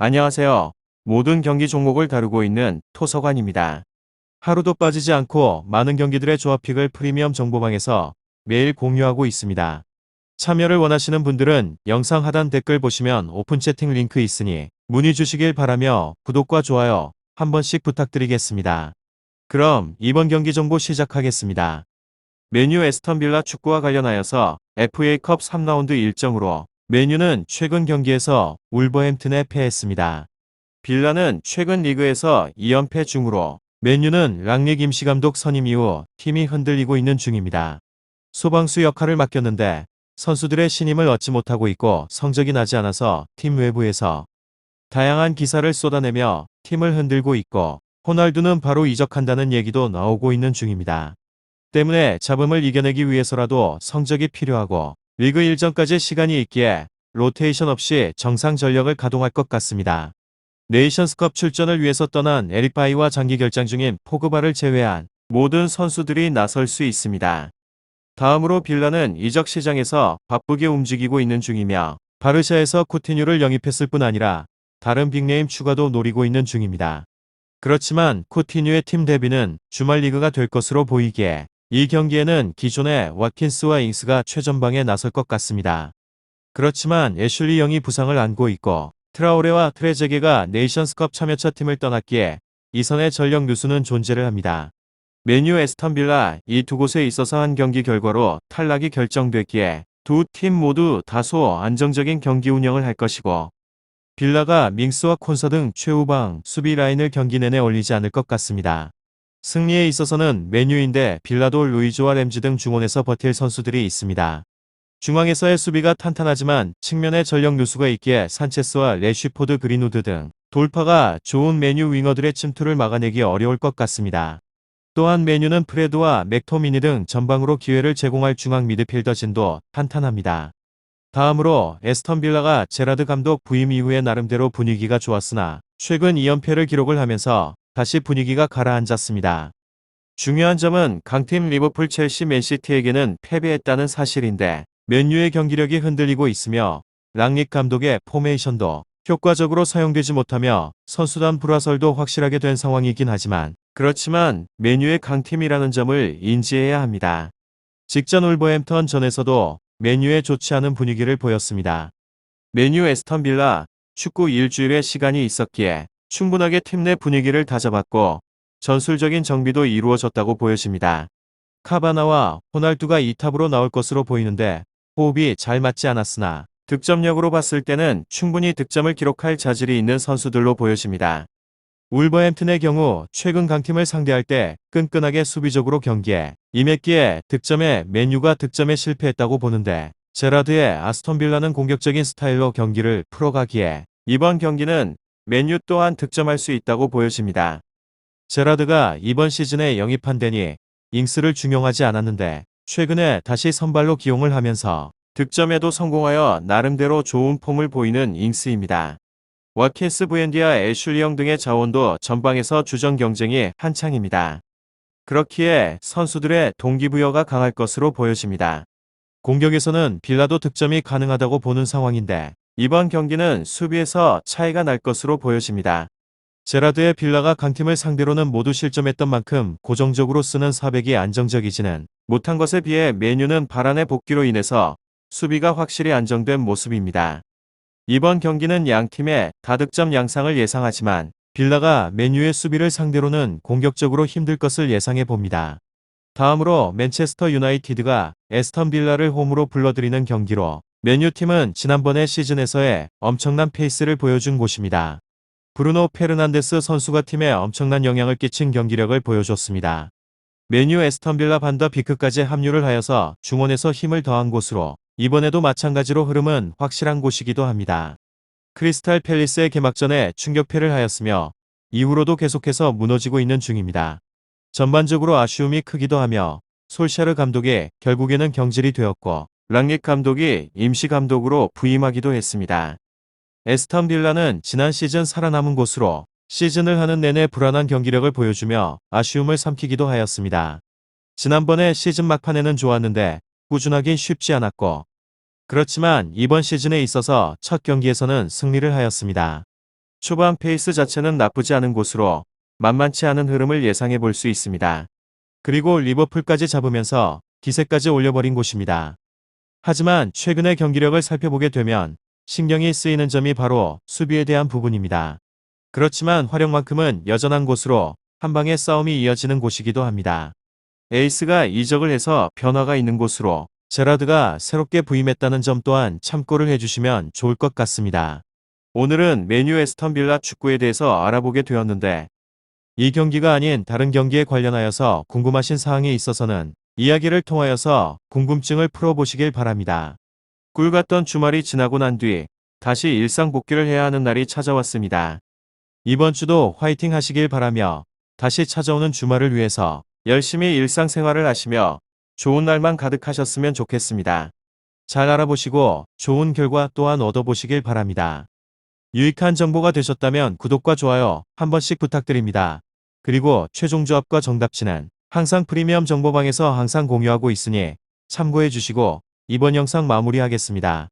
안녕하세요. 모든 경기 종목을 다루고 있는 토서관입니다. 하루도 빠지지 않고 많은 경기들의 조합픽을 프리미엄 정보방에서 매일 공유하고 있습니다. 참여를 원하시는 분들은 영상 하단 댓글 보시면 오픈 채팅 링크 있으니 문의 주시길 바라며 구독과 좋아요 한 번씩 부탁드리겠습니다. 그럼 이번 경기 정보 시작하겠습니다. 맨유 에스턴 빌라 축구와 관련하여서 FA컵 3라운드 일정으로 맨유는 최근 경기에서 울버햄튼에 패했습니다. 빌라는 최근 리그에서 2연패 중으로 맨유는 랑닉 임시감독 선임 이후 팀이 흔들리고 있는 중입니다. 소방수 역할을 맡겼는데 선수들의 신임을 얻지 못하고 있고 성적이 나지 않아서 팀 외부에서 다양한 기사를 쏟아내며 팀을 흔들고 있고 호날두는 바로 이적한다는 얘기도 나오고 있는 중입니다. 때문에 잡음을 이겨내기 위해서라도 성적이 필요하고 리그 일정까지 시간이 있기에 로테이션 없이 정상 전력을 가동할 것 같습니다. 네이션스컵 출전을 위해서 떠난 에릭 바이와 장기 결장 중인 포그바를 제외한 모든 선수들이 나설 수 있습니다. 다음으로 빌라는 이적 시장에서 바쁘게 움직이고 있는 중이며 바르샤에서 쿠티뉴를 영입했을 뿐 아니라 다른 빅네임 추가도 노리고 있는 중입니다. 그렇지만 쿠티뉴의 팀 데뷔는 주말 리그가 될 것으로 보이기에 이 경기에는 기존의 왓킨스와 잉스가 최전방에 나설 것 같습니다. 그렇지만 애슐리 영이 부상을 안고 있고 트라오레와 트레제게가 네이션스컵 참여차 팀을 떠났기에 이선의 전력 누수는 존재를 합니다. 맨유 에스턴 빌라 이 두 곳에 있어서 한 경기 결과로 탈락이 결정됐기에 두 팀 모두 다소 안정적인 경기 운영을 할 것이고 빌라가 밍스와 콘서 등 최후방 수비 라인을 경기 내내 올리지 않을 것 같습니다. 승리에 있어서는 맨유인데 빌라도 루이조와 램지 등 중원에서 버틸 선수들이 있습니다. 중앙에서의 수비가 탄탄하지만 측면에 전력 누수가 있기에 산체스와 래쉬포드 그린우드 등 돌파가 좋은 맨유 윙어들의 침투를 막아내기 어려울 것 같습니다. 또한 맨유는 프레드와 맥토미니 등 전방으로 기회를 제공할 중앙 미드필더진도 탄탄합니다. 다음으로 에스턴 빌라가 제라드 감독 부임 이후에 나름대로 분위기가 좋았으나 최근 2연패를 기록을 하면서 다시 분위기가 가라앉았습니다. 중요한 점은 강팀 리버풀 첼시 맨시티에게는 패배했다는 사실인데 맨유의 경기력이 흔들리고 있으며 랑닉 감독의 포메이션도 효과적으로 사용되지 못하며 선수단 불화설도 확실하게 된 상황이긴 하지만 그렇지만 맨유의 강팀이라는 점을 인지해야 합니다. 직전 울버햄턴 전에서도 맨유의 좋지 않은 분위기를 보였습니다. 맨유 에스턴 빌라 축구 일주일의 시간이 있었기에 충분하게 팀 내 분위기를 다잡았고 전술적인 정비도 이루어졌다고 보여집니다. 카바나와 호날두가 2탑으로 나올 것으로 보이는데 호흡이 잘 맞지 않았으나 득점력으로 봤을 때는 충분히 득점을 기록할 자질이 있는 선수들로 보여집니다. 울버햄튼의 경우 최근 강팀을 상대할 때 끈끈하게 수비적으로 경기에 임했기에 득점에 맨유가 득점에 실패했다고 보는데 제라드의 아스톤 빌라는 공격적인 스타일로 경기를 풀어가기에 이번 경기는 맨유 또한 득점할 수 있다고 보여집니다. 제라드가 이번 시즌에 영입한 데니 잉스를 중용하지 않았는데 최근에 다시 선발로 기용을 하면서 득점에도 성공하여 나름대로 좋은 폼을 보이는 잉스입니다. 와킨스 부엔디아 애슐리 영 등의 자원도 전방에서 주전 경쟁이 한창입니다. 그렇기에 선수들의 동기부여가 강할 것으로 보여집니다. 공격에서는 빌라도 득점이 가능하다고 보는 상황인데 이번 경기는 수비에서 차이가 날 것으로 보여집니다. 제라드의 빌라가 강팀을 상대로는 모두 실점했던 만큼 고정적으로 쓰는 사백이 안정적이지는 못한 것에 비해 맨유는 바란의 복귀로 인해서 수비가 확실히 안정된 모습입니다. 이번 경기는 양팀의 다득점 양상을 예상하지만 빌라가 맨유의 수비를 상대로는 공격적으로 힘들 것을 예상해 봅니다. 다음으로 맨체스터 유나이티드가 에스턴 빌라를 홈으로 불러들이는 경기로 맨유팀은 지난번의 시즌에서의 엄청난 페이스를 보여준 곳입니다. 브루노 페르난데스 선수가 팀에 엄청난 영향을 끼친 경기력을 보여줬습니다. 맨유 에스턴 빌라 반더 비크까지 합류를 하여서 중원에서 힘을 더한 곳으로 이번에도 마찬가지로 흐름은 확실한 곳이기도 합니다. 크리스탈 팰리스의 개막전에 충격패를 하였으며 이후로도 계속해서 무너지고 있는 중입니다. 전반적으로 아쉬움이 크기도 하며 솔샤르 감독이 결국에는 경질이 되었고 랑닉 감독이 임시 감독으로 부임하기도 했습니다. 에스턴 빌라는 지난 시즌 살아남은 곳으로 시즌을 하는 내내 불안한 경기력을 보여주며 아쉬움을 삼키기도 하였습니다. 지난번에 시즌 막판에는 좋았는데 꾸준하긴 쉽지 않았고 그렇지만 이번 시즌에 있어서 첫 경기에서는 승리를 하였습니다. 초반 페이스 자체는 나쁘지 않은 곳으로 만만치 않은 흐름을 예상해 볼 수 있습니다. 그리고 리버풀까지 잡으면서 기세까지 올려버린 곳입니다. 하지만 최근의 경기력을 살펴보게 되면 신경이 쓰이는 점이 바로 수비에 대한 부분입니다. 그렇지만 활용만큼은 여전한 곳으로 한방의 싸움이 이어지는 곳이기도 합니다. 에이스가 이적을 해서 변화가 있는 곳으로 제라드가 새롭게 부임했다는 점 또한 참고를 해주시면 좋을 것 같습니다. 오늘은 메뉴 에스턴 빌라 축구에 대해서 알아보게 되었는데 이 경기가 아닌 다른 경기에 관련하여서 궁금하신 사항이 있어서는 이야기를 통하여서 궁금증을 풀어보시길 바랍니다. 꿀 같던 주말이 지나고 난 뒤 다시 일상 복귀를 해야 하는 날이 찾아왔습니다. 이번 주도 화이팅 하시길 바라며 다시 찾아오는 주말을 위해서 열심히 일상생활을 하시며 좋은 날만 가득하셨으면 좋겠습니다. 잘 알아보시고 좋은 결과 또한 얻어보시길 바랍니다. 유익한 정보가 되셨다면 구독과 좋아요 한 번씩 부탁드립니다. 그리고 최종 조합과 정답치는 항상 프리미엄 정보방에서 항상 공유하고 있으니 참고해 주시고 이번 영상 마무리하겠습니다.